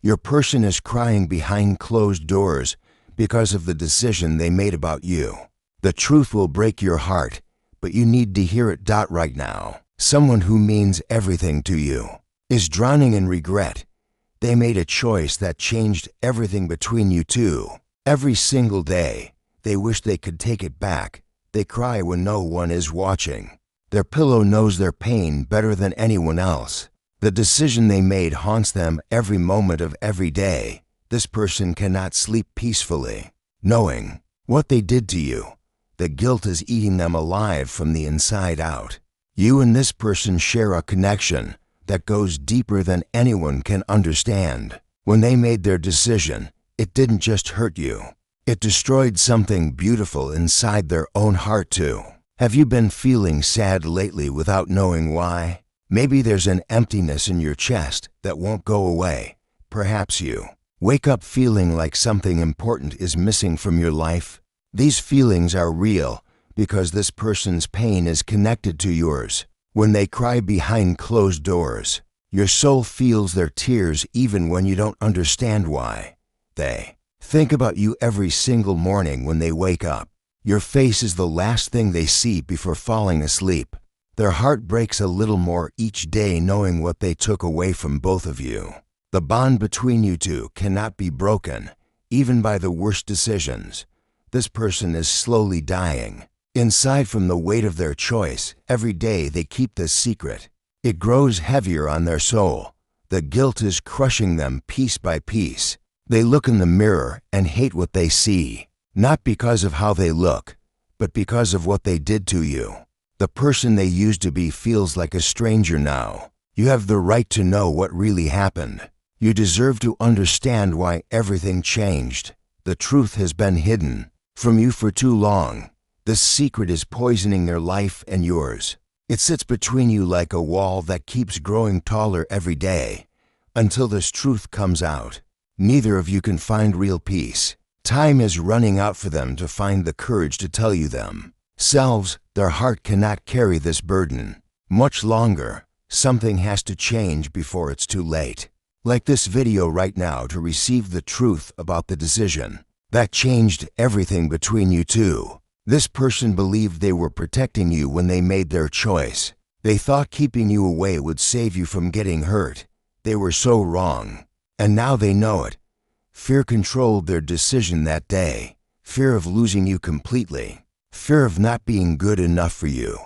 Your person is crying behind closed doors because of the decision they made about you. The truth will break your heart, but you need to hear it. Right now, someone who means everything to you is drowning in regret. They made a choice that changed everything between you two. Every single day, they wish they could take it back. They cry when no one is watching. Their pillow knows their pain better than anyone else. The decision they made haunts them every moment of every day. This person cannot sleep peacefully, knowing what they did to you. The guilt is eating them alive from the inside out. You and this person share a connection that goes deeper than anyone can understand. When they made their decision, it didn't just hurt you. It destroyed something beautiful inside their own heart too. Have you been feeling sad lately without knowing why? Maybe there's an emptiness in your chest that won't go away. Perhaps you wake up feeling like something important is missing from your life. These feelings are real because this person's pain is connected to yours. When they cry behind closed doors, your soul feels their tears even when you don't understand why. They think about you every single morning when they wake up. Your face is the last thing they see before falling asleep. Their heart breaks a little more each day knowing what they took away from both of you. The bond between you two cannot be broken, even by the worst decisions. This person is slowly dying inside from the weight of their choice. Every day they keep this secret. It grows heavier on their soul. The guilt is crushing them piece by piece. They look in the mirror and hate what they see, not because of how they look, but because of what they did to you. The person they used to be feels like a stranger now. You have the right to know what really happened. You deserve to understand why everything changed. The truth has been hidden from you for too long. This secret is poisoning their life and yours. It sits between you like a wall that keeps growing taller every day until this truth comes out. Neither of you can find real peace. Time is running out for them to find the courage to tell you themselves. Their heart cannot carry this burden much longer. Something has to change before it's too late. Like this video right now to receive the truth about the decision that changed everything between you two. This person believed they were protecting you when they made their choice. They thought keeping you away would save you from getting hurt. They were so wrong. And now they know it. Fear controlled their decision that day. Fear of losing you completely. Fear of not being good enough for you.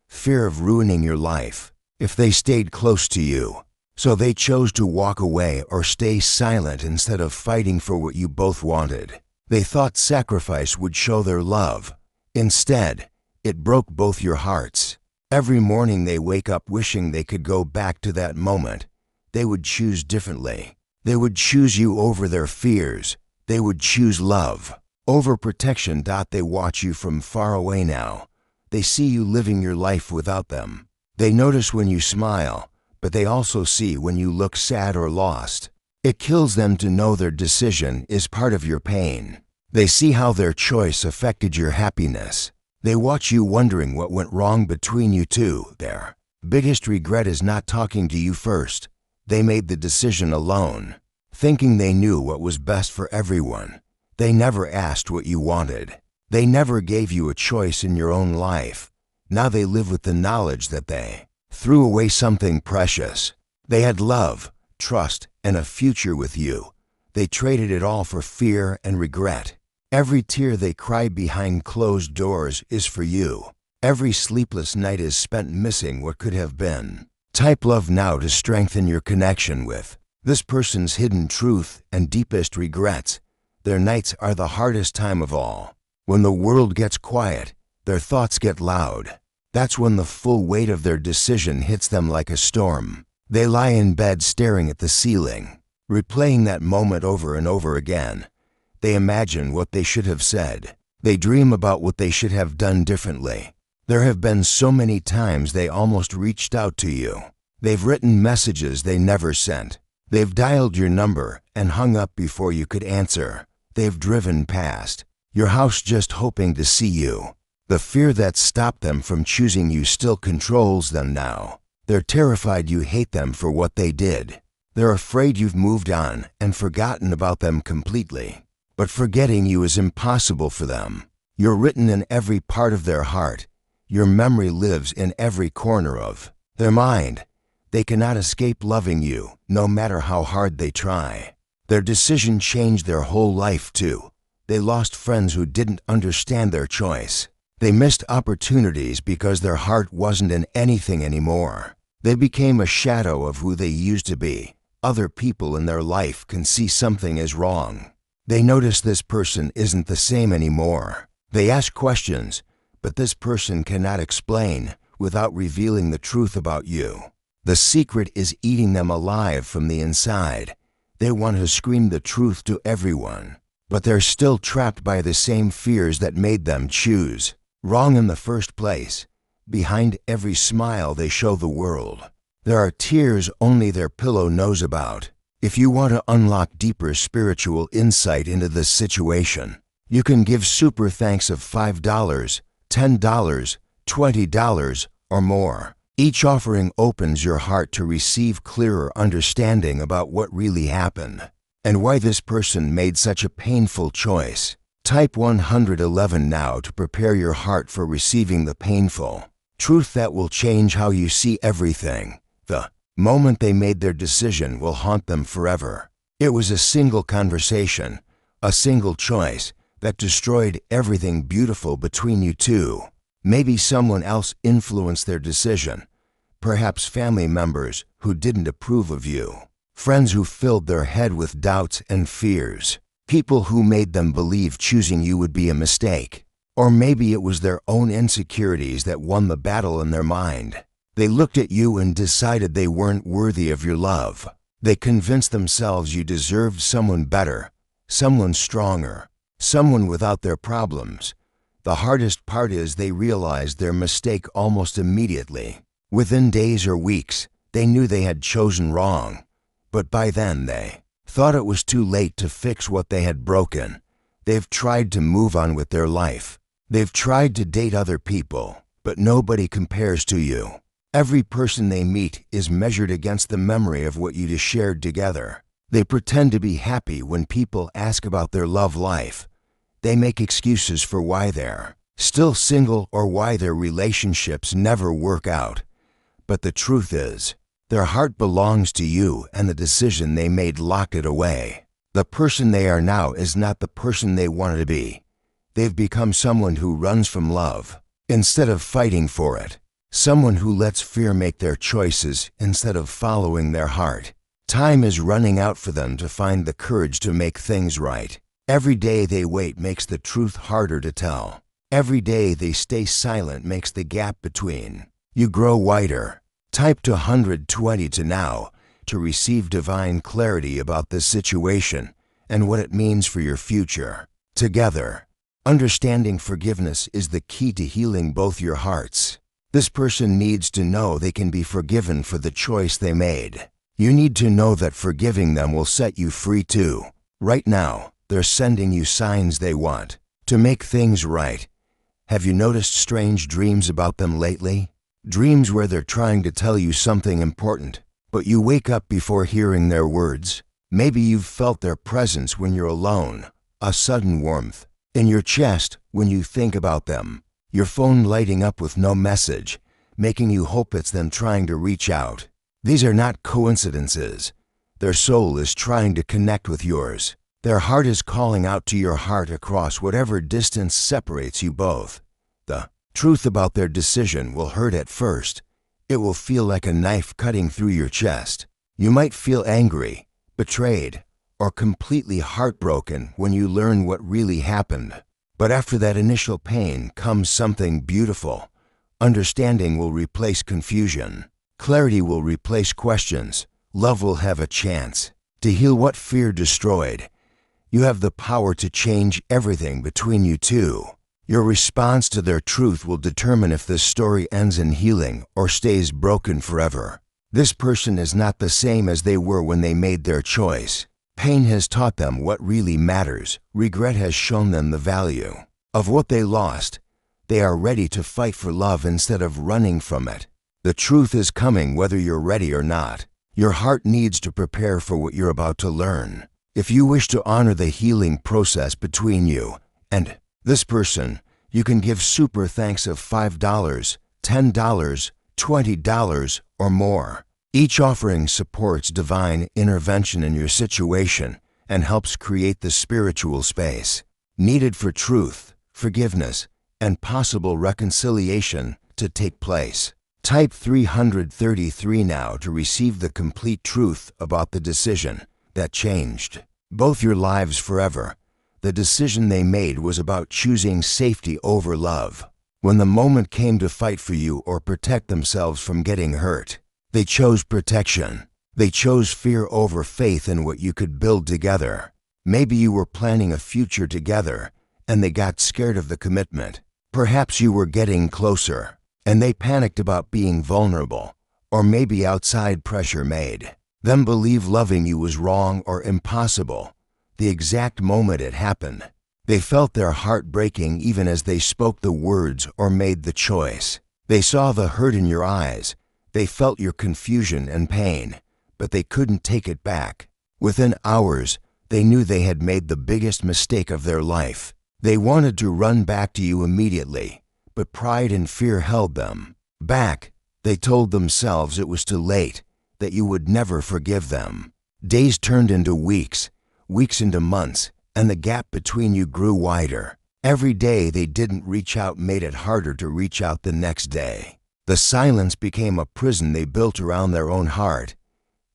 Fear of ruining your life if they stayed close to you. So they chose to walk away or stay silent instead of fighting for what you both wanted. They thought sacrifice would show their love. Instead, it broke both your hearts. Every morning they wake up wishing they could go back to that moment. They would choose differently. They would choose you over their fears. They would choose love over protection. They watch you from far away now. They see you living your life without them. They notice when you smile, but they also see when you look sad or lost. It kills them to know their decision is part of your pain. They see how their choice affected your happiness. They watch you wondering what went wrong between you two. Their biggest regret is not talking to you first. They made the decision alone, thinking they knew what was best for everyone. They never asked what you wanted. They never gave you a choice in your own life. Now they live with the knowledge that they threw away something precious. They had love, trust, and a future with you. They traded it all for fear and regret. Every tear they cry behind closed doors is for you. Every sleepless night is spent missing what could have been. Type love now to strengthen your connection with this person's hidden truth and deepest regrets. Their nights are the hardest time of all. When the world gets quiet, their thoughts get loud. That's when the full weight of their decision hits them like a storm. They lie in bed staring at the ceiling, replaying that moment over and over again. They imagine what they should have said. They dream about what they should have done differently. There have been so many times they almost reached out to you. They've written messages they never sent. They've dialed your number and hung up before you could answer. They've driven past your house just hoping to see you. The fear that stopped them from choosing you still controls them now. They're terrified you hate them for what they did. They're afraid you've moved on and forgotten about them completely. But forgetting you is impossible for them. You're written in every part of their heart. Your memory lives in every corner of their mind. They cannot escape loving you, no matter how hard they try. Their decision changed their whole life, too. They lost friends who didn't understand their choice. They missed opportunities because their heart wasn't in anything anymore. They became a shadow of who they used to be. Other people in their life can see something is wrong. They notice this person isn't the same anymore. They ask questions, but this person cannot explain without revealing the truth about you. The secret is eating them alive from the inside. They want to scream the truth to everyone, but they're still trapped by the same fears that made them choose wrong in the first place. Behind every smile they show the world, there are tears only their pillow knows about. If you want to unlock deeper spiritual insight into this situation, you can give super thanks of $5, $10, $20, or more. Each offering opens your heart to receive clearer understanding about what really happened and why this person made such a painful choice. Type 111 now to prepare your heart for receiving the painful truth that will change how you see everything. The moment they made their decision will haunt them forever. It was a single conversation, a single choice that destroyed everything beautiful between you two. Maybe someone else influenced their decision. Perhaps family members who didn't approve of you. Friends who filled their head with doubts and fears. People who made them believe choosing you would be a mistake. Or maybe it was their own insecurities that won the battle in their mind. They looked at you and decided they weren't worthy of your love. They convinced themselves you deserved someone better, someone stronger, someone without their problems. The hardest part is they realized their mistake almost immediately. Within days or weeks, they knew they had chosen wrong. But by then they thought it was too late to fix what they had broken. They've tried to move on with their life. They've tried to date other people, but nobody compares to you. Every person they meet is measured against the memory of what you shared together. They pretend to be happy when people ask about their love life. They make excuses for why they're still single or why their relationships never work out. But the truth is, their heart belongs to you, and the decision they made locked it away. The person they are now is not the person they wanted to be. They've become someone who runs from love instead of fighting for it. Someone who lets fear make their choices instead of following their heart. Time is running out for them to find the courage to make things right. Every day they wait makes the truth harder to tell. Every day they stay silent makes the gap between you grow wider. Type to 120 to now to receive divine clarity about this situation and what it means for your future. Together, understanding forgiveness is the key to healing both your hearts. This person needs to know they can be forgiven for the choice they made. You need to know that forgiving them will set you free too. Right now, they're sending you signs they want to make things right. Have you noticed strange dreams about them lately? Dreams where they're trying to tell you something important, but you wake up before hearing their words. Maybe you've felt their presence when you're alone, a sudden warmth in your chest when you think about them, your phone lighting up with no message, making you hope it's them trying to reach out. These are not coincidences. Their soul is trying to connect with yours. Their heart is calling out to your heart across whatever distance separates you both. The truth about their decision will hurt at first. It will feel like a knife cutting through your chest. You might feel angry, betrayed, or completely heartbroken when you learn what really happened. But after that initial pain comes something beautiful. Understanding will replace confusion. Clarity will replace questions. Love will have a chance to heal what fear destroyed. You have the power to change everything between you two. Your response to their truth will determine if this story ends in healing or stays broken forever. This person is not the same as they were when they made their choice. Pain has taught them what really matters. Regret has shown them the value of what they lost. They are ready to fight for love instead of running from it. The truth is coming whether you're ready or not. Your heart needs to prepare for what you're about to learn. If you wish to honor the healing process between you and this person, you can give super thanks of $5, $10, $20, or more. Each offering supports divine intervention in your situation and helps create the spiritual space needed for truth, forgiveness, and possible reconciliation to take place. Type 333 now to receive the complete truth about the decision that changed both your lives forever. The decision they made was about choosing safety over love. When the moment came to fight for you or protect themselves from getting hurt, they chose protection. They chose fear over faith in what you could build together. Maybe you were planning a future together and they got scared of the commitment. Perhaps you were getting closer and they panicked about being vulnerable, or maybe outside pressure made them believe loving you was wrong or impossible. The exact moment it happened, they felt their heart breaking even as they spoke the words or made the choice. They saw the hurt in your eyes. They felt your confusion and pain, but they couldn't take it back. Within hours, they knew they had made the biggest mistake of their life. They wanted to run back to you immediately, but pride and fear held them back. They told themselves it was too late, that you would never forgive them. Days turned into weeks, weeks into months, and the gap between you grew wider. Every day they didn't reach out made it harder to reach out the next day. The silence became a prison they built around their own heart.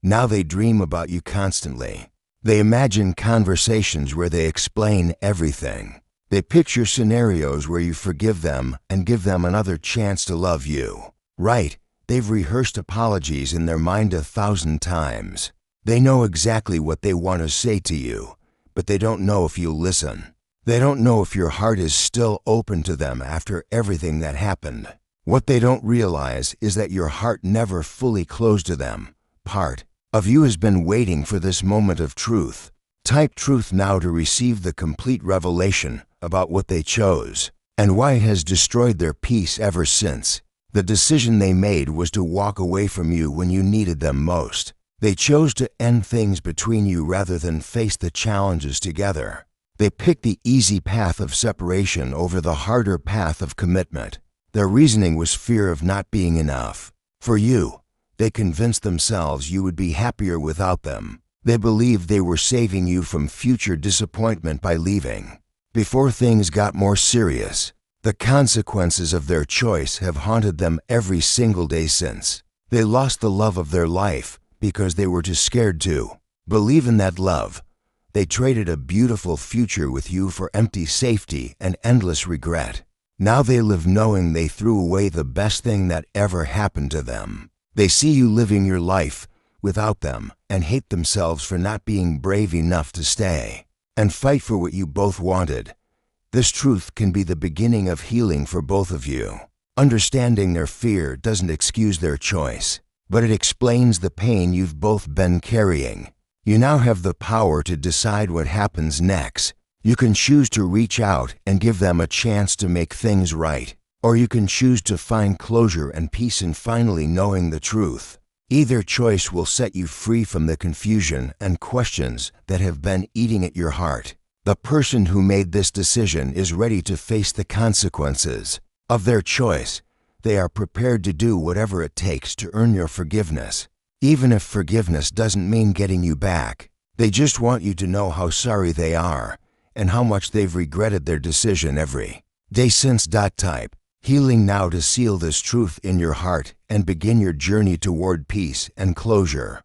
Now they dream about you constantly. They imagine conversations where they explain everything. They picture scenarios where you forgive them and give them another chance to love you. Right, they've rehearsed apologies in their mind 1,000 times. They know exactly what they want to say to you, but they don't know if you'll listen. They don't know if your heart is still open to them after everything that happened. What they don't realize is that your heart never fully closed to them. Part of you has been waiting for this moment of truth. Type truth now to receive the complete revelation about what they chose and why it has destroyed their peace ever since. The decision they made was to walk away from you when you needed them most. They chose to end things between you rather than face the challenges together. They picked the easy path of separation over the harder path of commitment. Their reasoning was fear of not being enough. For you, they convinced themselves you would be happier without them. They believed they were saving you from future disappointment by leaving. Before things got more serious, the consequences of their choice have haunted them every single day since. They lost the love of their life because they were too scared to believe in that love. They traded a beautiful future with you for empty safety and endless regret. Now they live knowing they threw away the best thing that ever happened to them. They see you living your life without them and hate themselves for not being brave enough to stay and fight for what you both wanted. This truth can be the beginning of healing for both of you. Understanding their fear doesn't excuse their choice, but it explains the pain you've both been carrying. You now have the power to decide what happens next. You can choose to reach out and give them a chance to make things right, or you can choose to find closure and peace in finally knowing the truth. Either choice will set you free from the confusion and questions that have been eating at your heart. The person who made this decision is ready to face the consequences of their choice. They are prepared to do whatever it takes to earn your forgiveness, even if forgiveness doesn't mean getting you back. They just want you to know how sorry they are and how much they've regretted their decision every day since. Type healing now to seal this truth in your heart and begin your journey toward peace and closure.